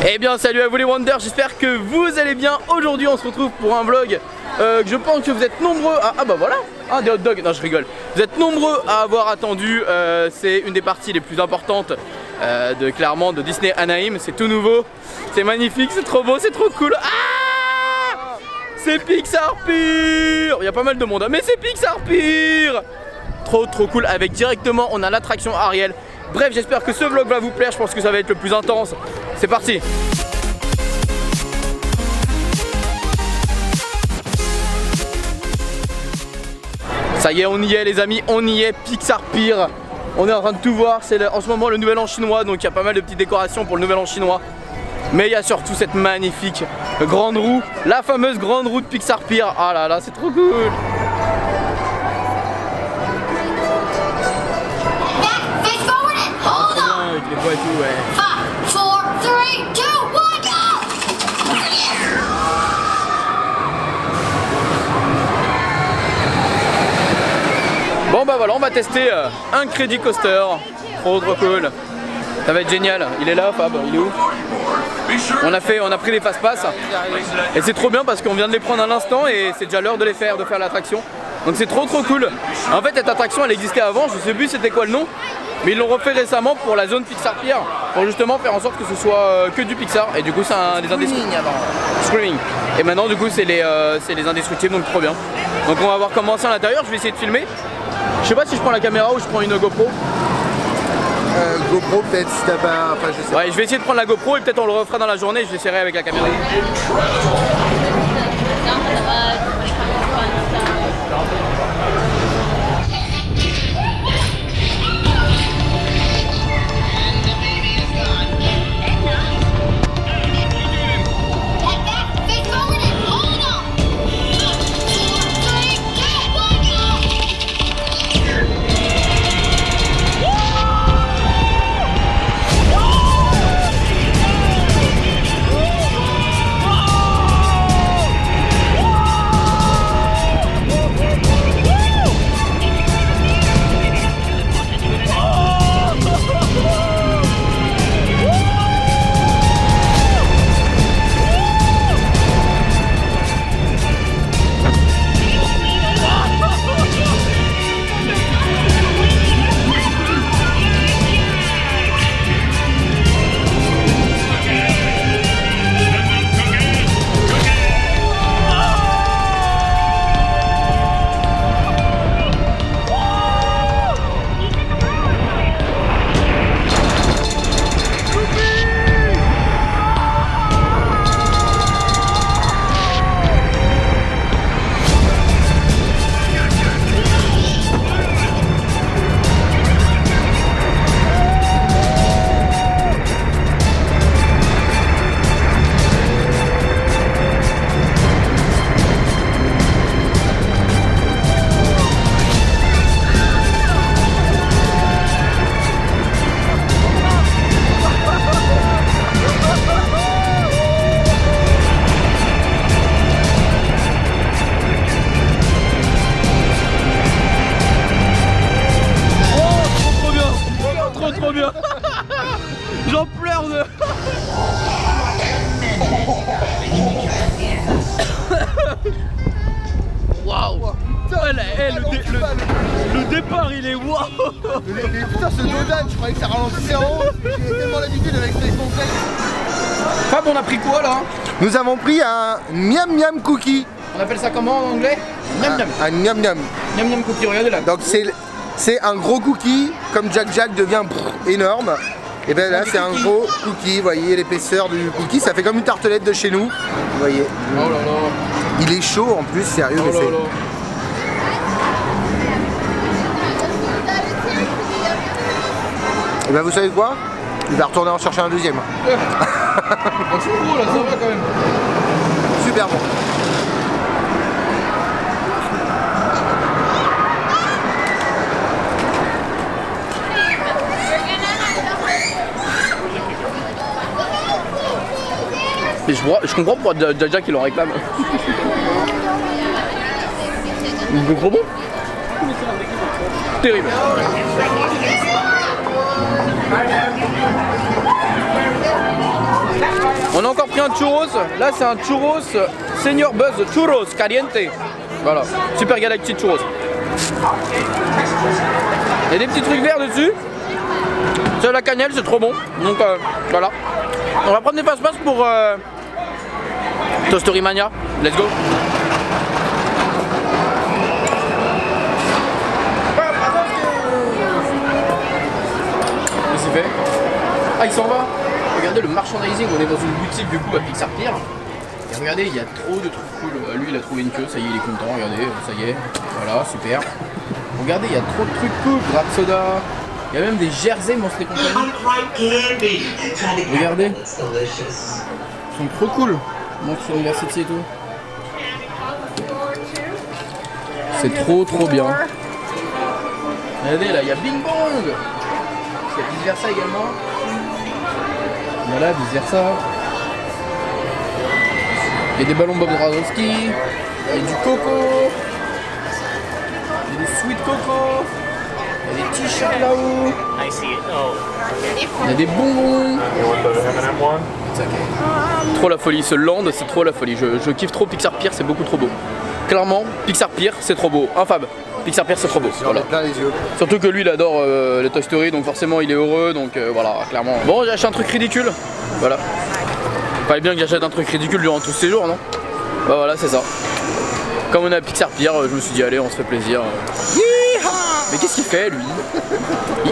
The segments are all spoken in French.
Eh bien salut à vous les Wonders, j'espère que vous allez bien. Aujourd'hui on se retrouve pour un vlog que je pense que vous êtes nombreux à... Ah bah voilà, des hot dogs, non je rigole. Vous êtes nombreux à avoir attendu, c'est une des parties les plus importantes clairement de Disney Anaheim. C'est tout nouveau, c'est magnifique, c'est trop beau, c'est trop cool. Ah, c'est Pixar Pier. Il y a pas mal de monde, mais c'est Pixar Pier. Trop cool, avec directement on a l'attraction Ariel. Bref, j'espère que ce vlog va vous plaire, je pense que ça va être le plus intense. C'est parti. Ça y est, on y est les amis, on y est, Pixar Pier. On est en train de tout voir, c'est en ce moment le nouvel an chinois, donc il y a pas mal de petites décorations pour le nouvel an chinois. Mais il y a surtout cette magnifique grande roue, la fameuse grande roue de Pixar Pier. Ah là là, c'est trop cool. Avec les voix et tout, ouais. 5, 4, 3, 2, 1, go! Bon bah voilà, on va tester un Crédit Coaster. Trop cool. Ça va être génial. Il est là, Fab, il est où? On a pris les fast-pass. Et c'est trop bien parce qu'on vient de les prendre à l'instant et c'est déjà l'heure de faire l'attraction. Donc c'est trop cool. En fait cette attraction elle existait avant, je sais plus c'était quoi le nom. Mais ils l'ont refait récemment pour la zone Pixar Pier, pour justement faire en sorte que ce soit que du Pixar. Et du coup c'est un des indestructibles. Screaming. Et maintenant du coup c'est les indestructibles, donc trop bien. Donc on va voir comment c'est à l'intérieur, je vais essayer de filmer. Je sais pas si je prends la caméra ou je prends une GoPro. GoPro peut-être si t'as pas... Enfin, je sais. Ouais, je vais essayer de prendre la GoPro et peut-être on le refera dans la journée, je essaierai avec la caméra. J'en pleure de... Waouh. Le départ il est waouh. Mais putain ce Dodan, je croyais que ça ralentissait en haut. J'ai tellement l'habitude avec Space Mountain. Fab, on a pris quoi là? Nous avons pris un miam miam cookie. On appelle ça comment en anglais? Miam miam. Un miam miam. Miam miam cookie, regardez là. Donc c'est un gros cookie, comme Jack Jack devient énorme. Et bien là c'est un gros cookie, vous voyez l'épaisseur du cookie, ça fait comme une tartelette de chez nous. Vous voyez. Oh là là. Il est chaud en plus, sérieux. Oh mais là c'est... là. Et ben vous savez quoi? Il va retourner en chercher un deuxième. C'est gros là, ça va quand même. Super bon. Et je comprends pourquoi Jaja qui le réclame. Il est trop bon. Terrible. On a encore pris un churros. Là, c'est un churros Senior Buzz Churros Caliente. Voilà, Super Galactic Churros. Il y a des petits trucs verts dessus. C'est la cannelle, c'est trop bon. Donc voilà. On va prendre des fast-pass pour Toastery Mania. Let's go. Qu'est-ce qu'il fait? Ah, il s'en va. Regardez le merchandising, on est dans une boutique du coup à Pixar Pier. Et regardez, il y a trop de trucs cool. Lui, il a trouvé une queue, ça y est, il est content. Regardez, ça y est. Voilà, super. Regardez, il y a trop de trucs cool. Grab Soda. Il y a même des jerseys Monstres et compagnie. Regardez. Ils sont trop cool. Monstres University et tout. C'est trop bien. Regardez, là, il y a Bing Bong. Il y a vice versa également. Voilà, vice versa. Il y a des ballons Bob Drazowski. Il y a du coco. Il y a des sweet coco. Il y a des t-shirts là-haut. Il y a des bonbons. Trop la folie, ce land c'est trop la folie. Je kiffe trop Pixar Pier, c'est beaucoup trop beau. Clairement, Pixar Pier c'est trop beau. Hein Fab, Pixar Pier c'est trop beau. Voilà. Plein les yeux. Surtout que lui il adore les Toy Story, donc forcément il est heureux, donc voilà, clairement. Bon, j'ai acheté un truc ridicule. Voilà. Fallait bien que j'achète un truc ridicule durant tous ces jours, non? Bah voilà, c'est ça. Comme on est à Pixar Pier, je me suis dit allez, on se fait plaisir. Mais qu'est-ce qu'il fait lui?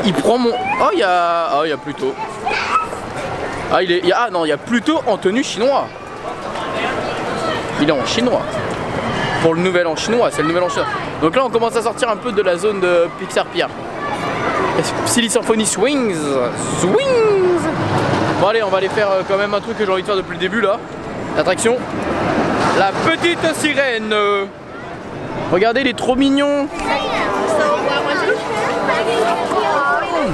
Il prend mon... Oh, il y a Pluto. Ah, il y a Pluto en tenue chinois. Il est en chinois. Pour le nouvel an chinois, c'est le nouvel an chinois. Donc là, on commence à sortir un peu de la zone de Pixar Pier. Silly Symphony Swings. Swings. Bon allez, on va aller faire quand même un truc que j'ai envie de faire depuis le début là. L'attraction. La petite sirène. Regardez, il est trop mignon.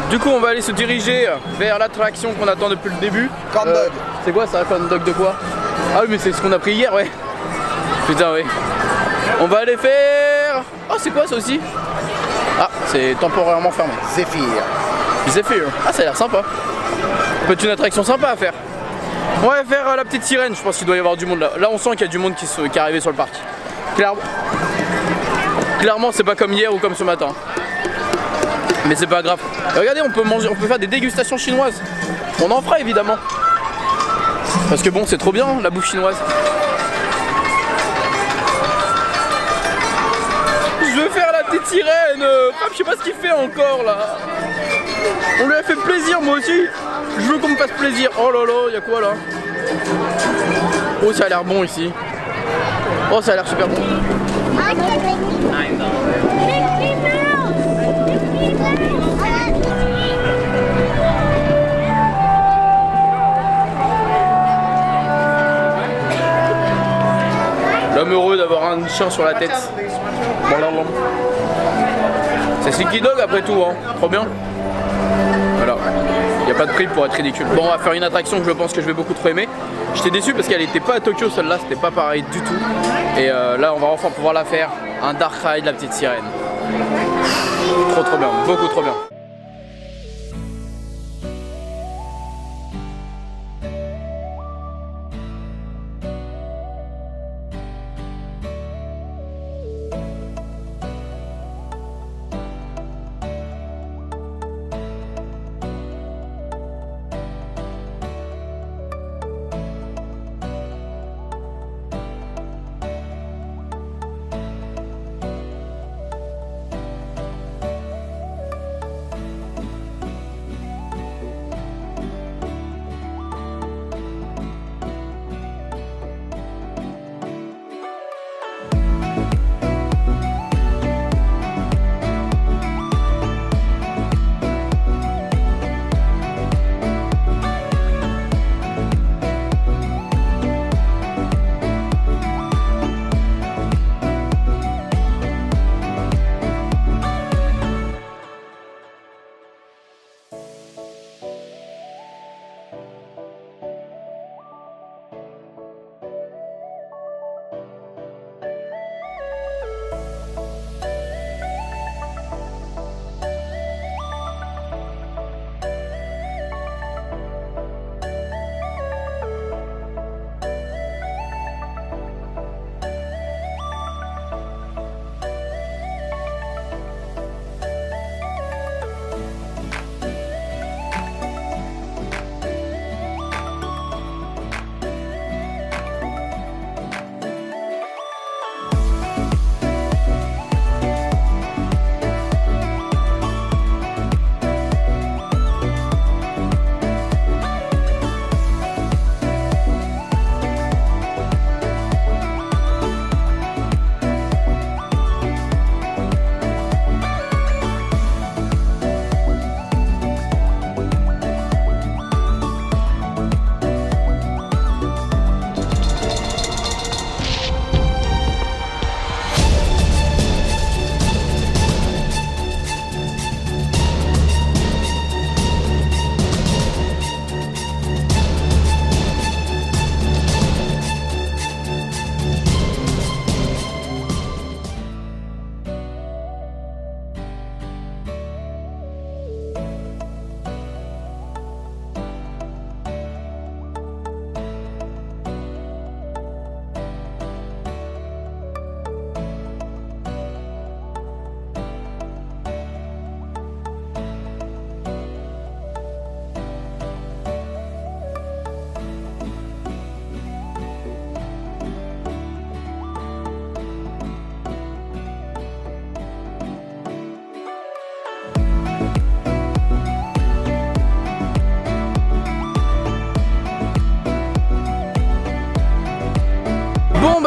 Du coup, on va aller se diriger vers l'attraction qu'on attend depuis le début. Corn dog. C'est quoi ça, corn dog de quoi? Ah oui, mais c'est ce qu'on a pris hier, ouais. Putain, ouais. On va aller faire... Oh, c'est quoi ça aussi? Ah, c'est temporairement fermé. Zephyr. Zephyr. Ah, ça a l'air sympa. Peut-être une attraction sympa à faire. On va faire la petite sirène, je pense qu'il doit y avoir du monde là. Là, on sent qu'il y a du monde qui est arrivé sur le parc. Clairement, c'est pas comme hier ou comme ce matin. Mais c'est pas grave. Et regardez, on peut faire des dégustations chinoises. On en fera évidemment. Parce que bon, c'est trop bien la bouffe chinoise. Je veux faire la petite sirène. Je sais pas ce qu'il fait encore là. On lui a fait plaisir, moi aussi. Je veux qu'on me fasse plaisir. Oh là là, y'a quoi là? Oh, ça a l'air bon ici. Oh, ça a l'air super bon. L'homme heureux d'avoir un chien sur la tête. C'est Slinky Dog après tout, hein. Trop bien. Voilà. Il n'y a pas de prix pour être ridicule. Bon, on va faire une attraction que je pense que je vais beaucoup trop aimer. J'étais déçu parce qu'elle n'était pas à Tokyo, celle-là, c'était pas pareil du tout. Et là, on va enfin pouvoir la faire. Un Dark Ride, la petite sirène. Trop bien, beaucoup trop bien.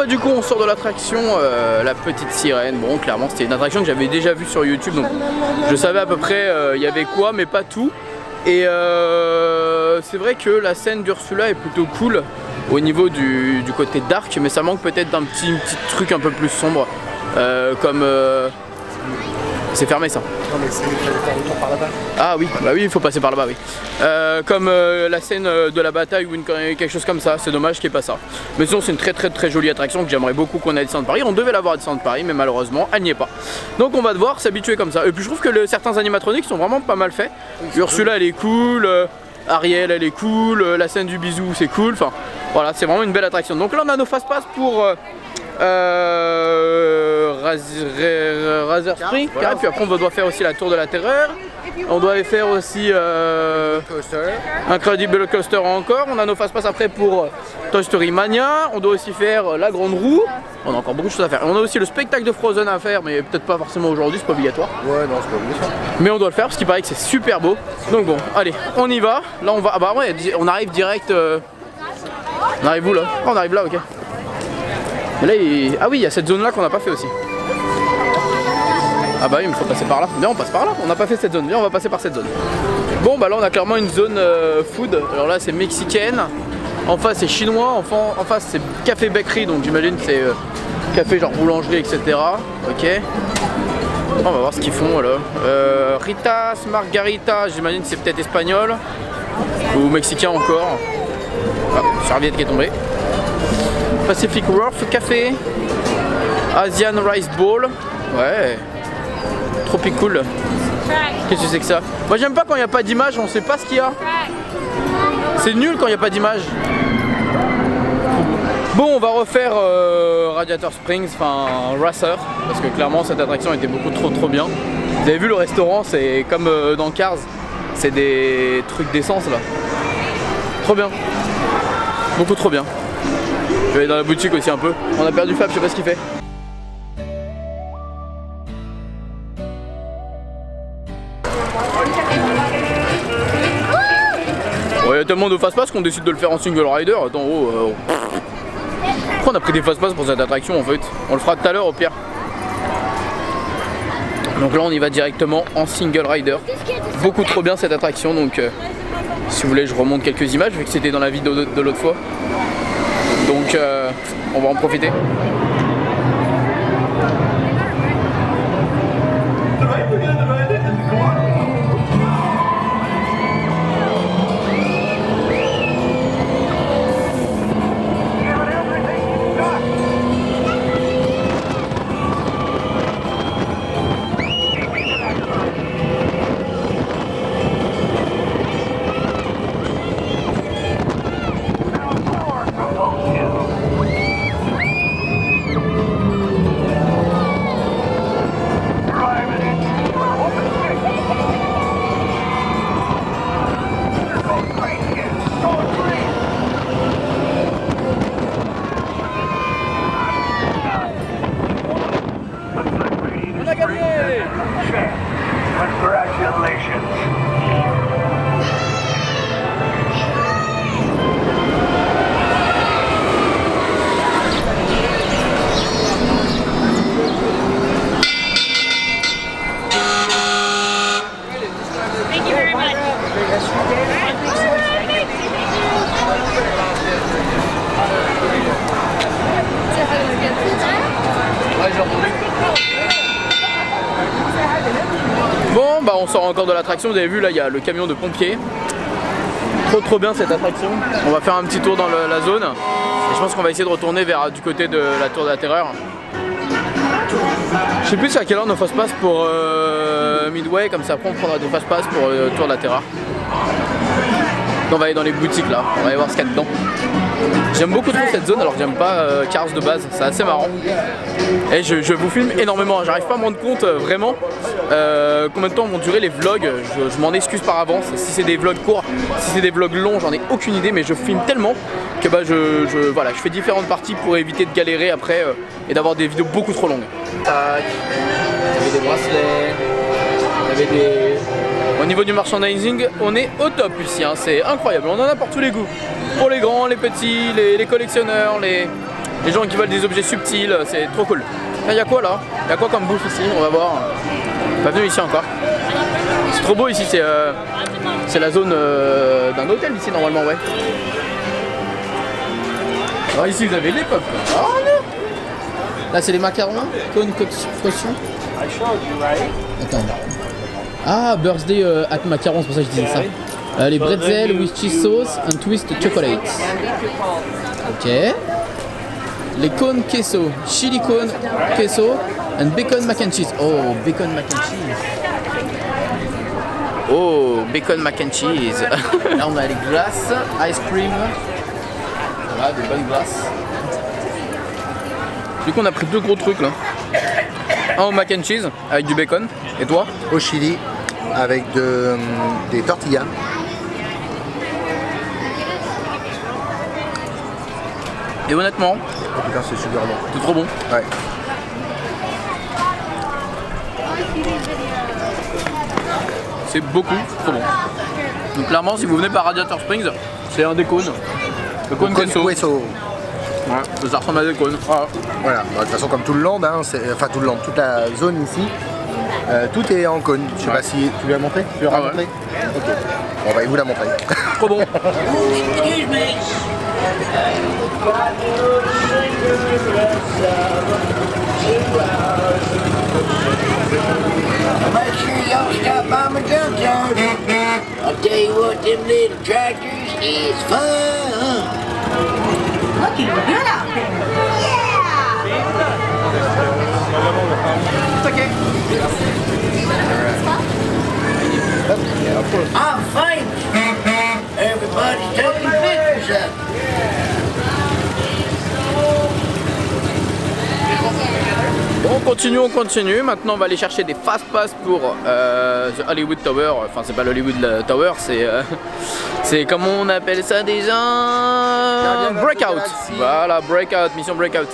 bah du coup on sort de l'attraction, la petite sirène. Bon clairement c'était une attraction que j'avais déjà vue sur YouTube, donc je savais à peu près il y avait quoi mais pas tout. Et c'est vrai que la scène d'Ursula est plutôt cool au niveau du côté dark, mais ça manque peut-être d'un petit truc un peu plus sombre, comme... c'est fermé ça. Non mais c'est par là-bas. Ah oui, bah oui, il faut passer par là-bas, oui. Comme la scène de la bataille ou quelque chose comme ça, c'est dommage qu'il n'y ait pas ça. Mais sinon c'est une très jolie attraction que j'aimerais beaucoup qu'on ait à Disneyland Paris. On devait l'avoir à Disneyland Paris, mais malheureusement elle n'y est pas. Donc on va devoir s'habituer comme ça. Et puis je trouve que certains animatroniques sont vraiment pas mal faits. Ursula elle est cool, Ariel elle est cool, la scène du bisou c'est cool. Enfin voilà, c'est vraiment une belle attraction. Donc là on a nos fast-pass pour... Razor Spring, voilà. Puis après on doit faire aussi la tour de la terreur. On doit faire aussi Incredible Coaster encore. On a nos fast-pass après pour Toy Story Mania. On doit aussi faire la grande roue. On a encore beaucoup de choses à faire. On a aussi le spectacle de Frozen à faire, mais peut-être pas forcément aujourd'hui, c'est pas obligatoire. Ouais, non, c'est pas obligatoire. Mais on doit le faire parce qu'il paraît que c'est super beau. Donc bon, allez, on y va. Là on va. Ah bah ouais, on arrive direct. On arrive où là? On arrive là, ok. Mais là, ah oui, il y a cette zone là qu'on n'a pas fait aussi. Ah bah oui, il faut passer par là. Viens, on passe par là. On n'a pas fait cette zone. Viens, on va passer par cette zone. Bon, bah là, on a clairement une zone food. Alors là, c'est mexicaine. En face, c'est chinois. En face, c'est café bakery. Donc j'imagine que c'est café genre boulangerie, etc. Ok. On va voir ce qu'ils font là. Ritas, Margarita. J'imagine que c'est peut-être espagnol. Ou mexicain encore. Ah, serviette qui est tombée. Pacific Wharf Café, Asian Rice Bowl, ouais, Tropicool. Qu'est-ce que c'est que ça? Moi j'aime pas quand il n'y a pas d'image, on sait pas ce qu'il y a. C'est nul quand il n'y a pas d'image. Bon, on va refaire Radiator Springs, enfin Racer, parce que clairement cette attraction était beaucoup trop bien. Vous avez vu le restaurant, c'est comme dans Cars, c'est des trucs d'essence là. Trop bien, beaucoup trop bien. Je vais aller dans la boutique aussi un peu. On a perdu Fab, je sais pas ce qu'il fait. Il y a tellement de fast-pass qu'on décide de le faire en single rider. Attends, pourquoi on a pris des fast-pass pour cette attraction en fait? On le fera tout à l'heure au pire. Donc là on y va directement en single rider. Beaucoup trop bien cette attraction, donc si vous voulez je remonte quelques images vu que c'était dans la vidéo de l'autre fois. Donc on va en profiter. Bon bah on sort encore de l'attraction, vous avez vu là il y a le camion de pompiers. Trop bien cette attraction. On va faire un petit tour dans la zone. Et je pense qu'on va essayer de retourner vers du côté de la tour de la terreur. Je sais plus à quelle heure nos fast-pass pour Midway, comme ça après on prendra nos fast-pass pour le tour de la terreur. On va aller dans les boutiques là, on va aller voir ce qu'il y a dedans. J'aime beaucoup trop cette zone alors que j'aime pas Cars de base, c'est assez marrant. Et je vous filme énormément, j'arrive pas à me rendre compte vraiment combien de temps vont durer les vlogs. Je m'en excuse par avance, si c'est des vlogs courts, si c'est des vlogs longs, j'en ai aucune idée, mais je filme tellement que bah, voilà, je fais différentes parties pour éviter de galérer après et d'avoir des vidéos beaucoup trop longues. Tac, il y avait des bracelets, il y avait des... Au niveau du merchandising, on est au top ici, hein. C'est incroyable, on en a pour tous les goûts. Pour les grands, les petits, les collectionneurs, Les gens qui veulent des objets subtils, c'est trop cool. Il y a quoi là? Il y a quoi comme bouffe ici? On va voir. Pas venu ici encore. C'est trop beau ici, c'est la zone d'un hôtel ici normalement, ouais. Alors ici vous avez les pop. Oh non! Là c'est les macarons, cône caution. Attends. Ah, birthday at macarons, c'est pour ça que je disais ça. Les bretzels with cheese sauce and twist chocolate. Ok. Les cônes queso, chili cone queso and bacon mac and cheese. Oh, bacon mac and cheese. Oh, bacon mac and cheese. Là on a les glaces, ice cream. Voilà, des bonnes glaces. Du coup on a pris 2 gros trucs là. Un au mac and cheese avec du bacon. Et toi? Au chili avec des tortillas. Et honnêtement, oh putain, c'est super bon. c'est trop bon. Ouais. C'est beaucoup trop bon. Donc clairement, si vous venez par Radiator Springs, c'est un des cônes. Le cône queso. Ouais, ça ressemble à des cônes. Voilà. Bah, de toute façon, comme tout le land, hein, enfin tout le land, toute la zone ici, tout est en cône. Je sais pas si tu lui as montré. Tu lui as montré. Ok. Bon, bah, il vous l'a montré. Trop bon. Make sure y'all stop by my junkyard. I'll tell you what, them little tractors is fun. Looking good out there. Yeah! I'm famous. Everybody's taking pictures of me. Bon, on continue. Maintenant, on va aller chercher des fast pass pour The Hollywood Tower. Enfin, c'est pas l'Hollywood Tower, c'est comment on appelle ça déjà? Breakout. Voilà, Breakout, mission Breakout.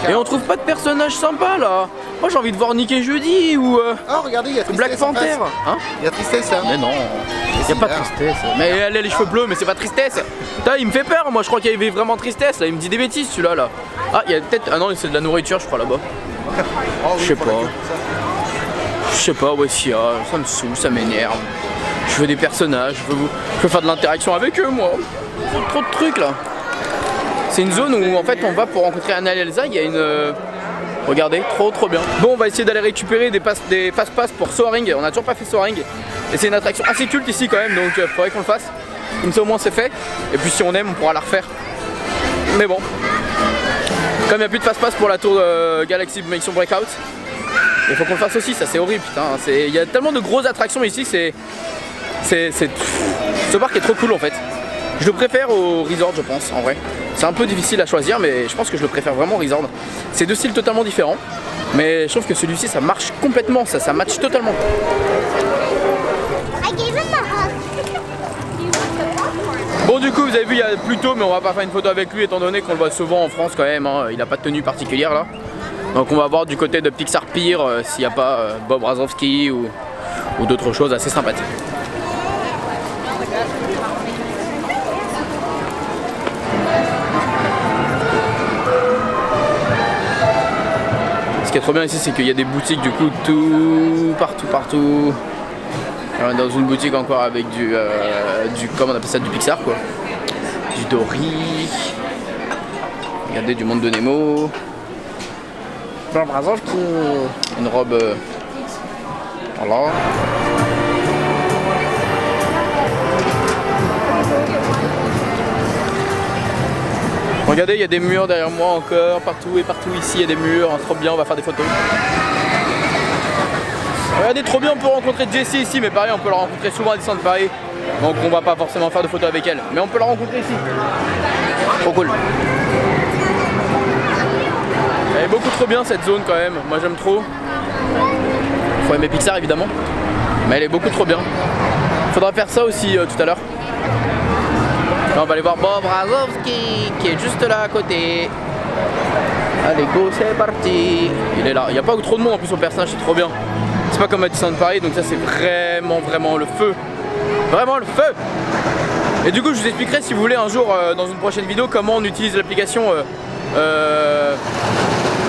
Et on trouve pas de personnage sympa là. Moi, j'ai envie de voir Nick et Jeudi ou oh, regardez, il y a Black Panther. Hein? Il y a Tristesse là. Mais non, il y a pas de Tristesse. Mais elle a les cheveux bleus, mais c'est pas Tristesse. Putain, il me fait peur. Moi, je crois qu'il y avait vraiment Tristesse là. Il me dit des bêtises celui-là là. Ah, il y a peut-être. Ah non, c'est de la nourriture, je crois là-bas. Oh, oui, je sais pas, ouais, si, ça me saoule, ça m'énerve. Je veux des personnages, je veux faire de l'interaction avec eux, moi. Trop de trucs là. C'est une zone où en fait on va pour rencontrer Anna et Elsa. Il y a une. Regardez, trop bien. Bon, on va essayer d'aller récupérer des fast pass pour Soaring. On a toujours pas fait Soaring. Et c'est une attraction assez culte ici quand même, donc faudrait qu'on le fasse. Comme ça au moins c'est fait. Et puis si on aime, on pourra la refaire. Mais bon. Comme il n'y a plus de fast pass pour la tour Galaxy Mission Breakout, il faut qu'on le fasse aussi, ça c'est horrible putain. Il y a tellement de grosses attractions ici, ce parc est trop cool en fait. Je le préfère au resort je pense en vrai. C'est un peu difficile à choisir mais je pense que je le préfère vraiment au resort. C'est 2 styles totalement différents. Mais je trouve que celui-ci ça marche complètement, ça match totalement. Bon du coup vous avez vu il y a plus tôt mais on va pas faire une photo avec lui étant donné qu'on le voit souvent en France quand même, hein. Il n'a pas de tenue particulière là. Donc on va voir du côté de Pixar Pier s'il n'y a pas Bob Razowski ou d'autres choses assez sympathiques. Ce qui est trop bien ici c'est qu'il y a des boutiques du coup tout partout. Dans une boutique encore avec du comment on appelle ça, du Pixar quoi. Du Dory. Regardez du Monde de Nemo. Une robe. Voilà. Regardez, il y a des murs derrière moi encore, partout ici il y a des murs, trop bien, on va faire des photos. Regardez, trop bien, on peut rencontrer Jessie ici, mais pareil, on peut la rencontrer souvent à Disneyland Paris. Donc on va pas forcément faire de photos avec elle, mais on peut la rencontrer ici. Trop cool. Elle est beaucoup trop bien cette zone quand même, moi j'aime trop. Faut aimer Pixar évidemment, mais elle est beaucoup trop bien. Faudra faire ça aussi tout à l'heure. On va aller voir Bob Razowski qui est juste là à côté. Allez go, c'est parti. Il est là, il n'y a pas trop de monde en plus son personnage, c'est trop bien. C'est pas comme à Disneyland Paris, donc ça c'est vraiment le feu. Vraiment le feu. Et du coup, je vous expliquerai si vous voulez un jour dans une prochaine vidéo comment on utilise l'application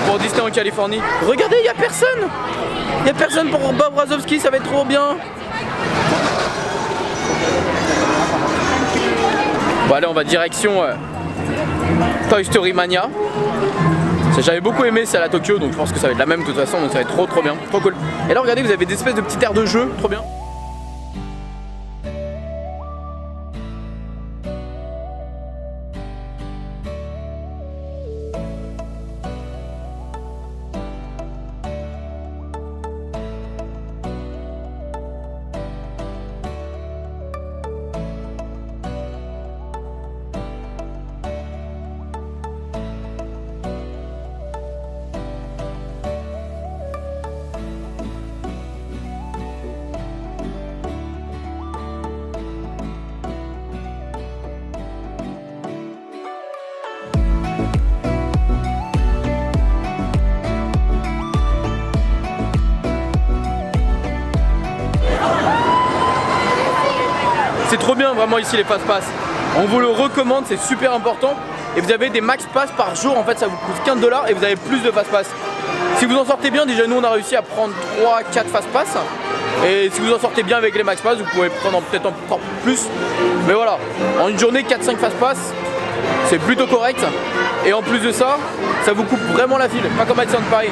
pour Disney en Californie. Regardez, il n'y a personne. Il n'y a personne pour Bob Razowski, ça va être trop bien. Bon allez, on va direction Toy Story Mania. J'avais beaucoup aimé celle à Tokyo, donc je pense que ça va être la même de toute façon, donc ça va être trop bien, trop cool. Et là regardez, vous avez des espèces de petites aires de jeu, trop bien. C'est trop bien vraiment ici les Fast Pass. On vous le recommande, c'est super important. Et vous avez des max pass par jour, en fait ça vous coûte 15 $ et vous avez plus de Fast Pass. Si vous en sortez bien, déjà nous on a réussi à prendre 3-4 Fast Pass. Et si vous en sortez bien avec les max pass, vous pouvez prendre peut-être encore plus. Mais voilà, en une journée 4-5 Fast Pass, c'est plutôt correct. Et en plus de ça, ça vous coupe vraiment la file, pas comme à Disneyland Paris.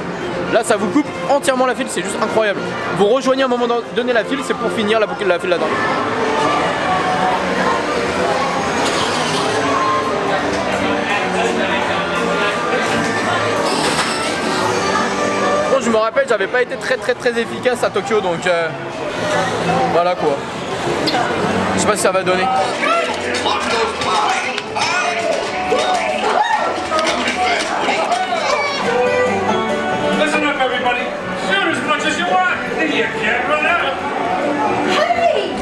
Là ça vous coupe entièrement la file, c'est juste incroyable. Vous rejoignez à un moment donné la file, c'est pour finir la boucle de la file là-dedans. Je me rappelle, j'avais pas été très efficace à Tokyo, donc voilà quoi. Je sais pas si ça va donner. Listen up, everybody. Shoot as much as you want. You can't run out. Hey!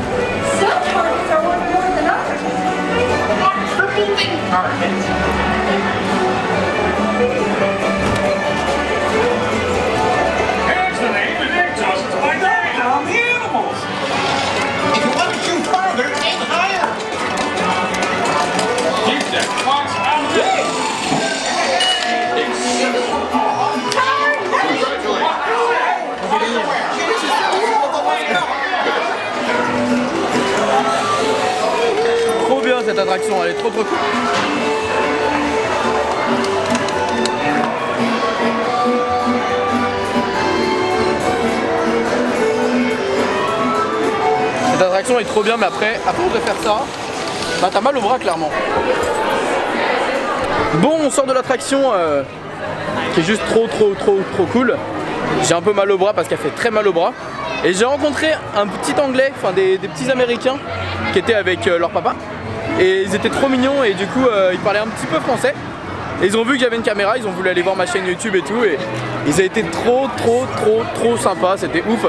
Some targets are worth more than others. Triple D targets. Here's the name and egg tosses by dining on the animals. If you want to shoot farther, aim higher. Keep that fox out there. Trop bien cette attraction, elle est trop cool. Cette attraction est trop bien, mais après de faire ça, bah t'as mal au bras clairement. Bon, on sort de l'attraction qui est juste trop cool. J'ai un peu mal au bras parce qu'elle fait très mal au bras. Et j'ai rencontré un petit anglais, enfin des petits américains qui étaient avec leur papa. Et ils étaient trop mignons et du coup ils parlaient un petit peu français. Et ils ont vu que j'avais une caméra, ils ont voulu aller voir ma chaîne YouTube et tout. Et ils ont été trop sympas, c'était ouf.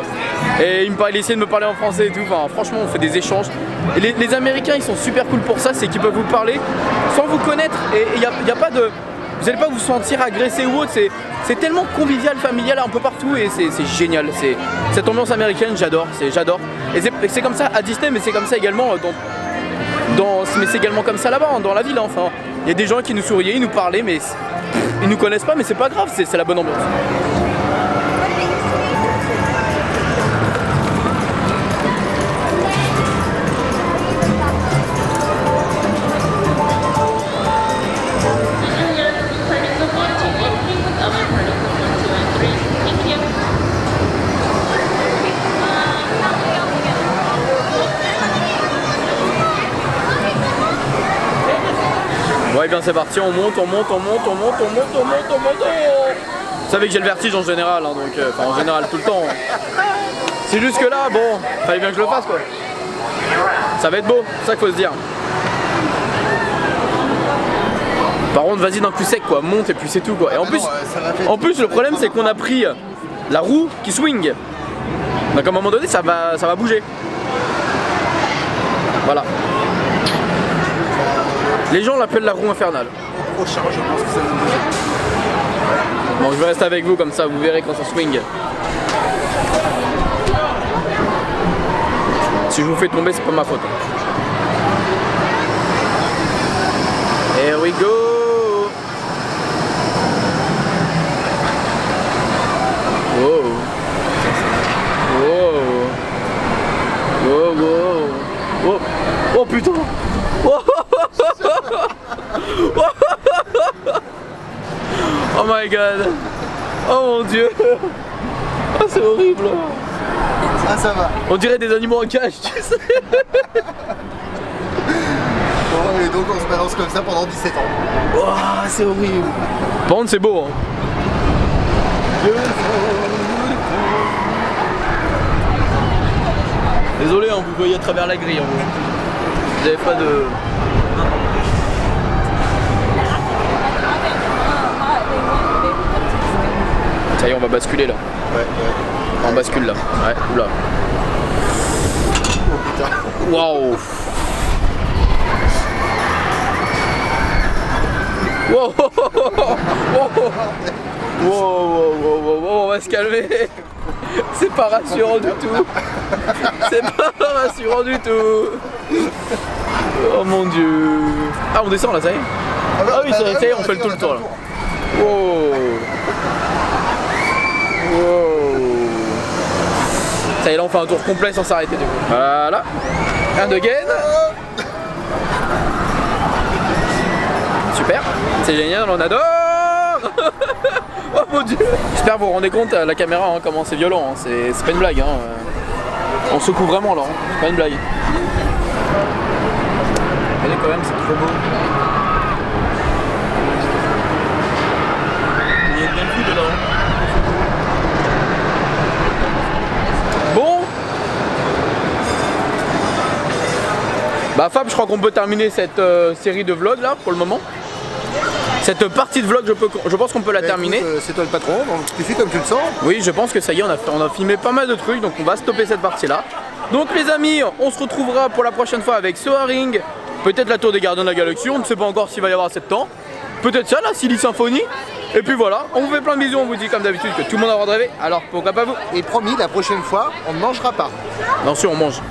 Et ils essayaient de me parler en français et tout. Enfin, franchement, on fait des échanges. Et les Américains, ils sont super cool pour ça, c'est qu'ils peuvent vous parler sans vous connaître. Et il n'y a pas de... Vous n'allez pas vous sentir agressé ou autre, c'est tellement convivial, familial un peu partout et c'est génial. Cette ambiance américaine, j'adore. Et c'est comme ça à Disney, mais c'est comme ça également mais c'est également comme ça là-bas, dans la ville. Hein. Enfin, il y a des gens qui nous souriaient, ils nous parlaient, mais ils nous connaissent pas, mais c'est pas grave, c'est la bonne ambiance. Ouais, bien c'est parti, on monte. Vous savez que j'ai le vertige en général, hein, donc enfin en général tout le temps. C'est juste que là, bon, fallait bien que je le fasse quoi. Ça va être beau, c'est ça qu'il faut se dire. Par contre, vas-y d'un coup sec quoi, monte et puis c'est tout quoi. Et en plus le problème c'est qu'on a pris la roue qui swing. Donc à un moment donné ça va bouger. Voilà. Les gens l'appellent la roue infernale. Au prochain, je pense que ça va bouger. Bon, je vais rester avec vous comme ça, vous verrez quand ça swing. Si je vous fais tomber, c'est pas ma faute. Here we go. Wow. Wow. Wow, wow. Oh, oh putain. Oh. Oh my god. Oh mon dieu. Oh, c'est horrible. Ça va. On dirait des animaux en cage, tu sais. Bon, et donc on se balance comme ça pendant 17 ans. Oh, c'est horrible. Par contre, c'est beau, hein. Désolé, hein, vous voyez à travers la grille, en vous. Vous n'avez pas de... Ça y est, on va basculer là. Ouais. On bascule là. Ouais, oula. Oh putain. Waouh. Wow. Wow, on va se calmer. C'est pas rassurant du tout. C'est pas rassurant du tout. Oh mon dieu. Ah, on descend là, ça y est. Ah oui, ça y est, on fait le tout le tour là. Wow. Ça y est, là on fait un tour complet sans s'arrêter du coup. Voilà. Un de gain. Super. C'est génial, on adore. Oh mon dieu. J'espère que vous vous rendez compte à la caméra hein, comment c'est violent. Hein. C'est pas une blague. Hein. On secoue vraiment là. Hein. C'est pas une blague. Regardez quand même, c'est trop beau. Il y a une belle vue dedans. Bon. Bah Fab, je crois qu'on peut terminer cette série de vlogs là pour le moment. Cette partie de vlog, je pense qu'on peut la terminer. Écoute, c'est toi le patron, donc tu fais comme tu le sens. Oui, je pense que ça y est, on a filmé pas mal de trucs, donc on va stopper cette partie-là. Donc les amis, on se retrouvera pour la prochaine fois avec Soaring, peut-être la tour des gardiens de la galaxie, on ne sait pas encore s'il va y avoir assez de temps. Peut-être ça, la Silly Symphony. Et puis voilà, on vous fait plein de bisous, on vous dit comme d'habitude que tout le monde a le droit de rêver, alors pourquoi pas vous? Et promis, la prochaine fois, on ne mangera pas. Bien sûr, on mange.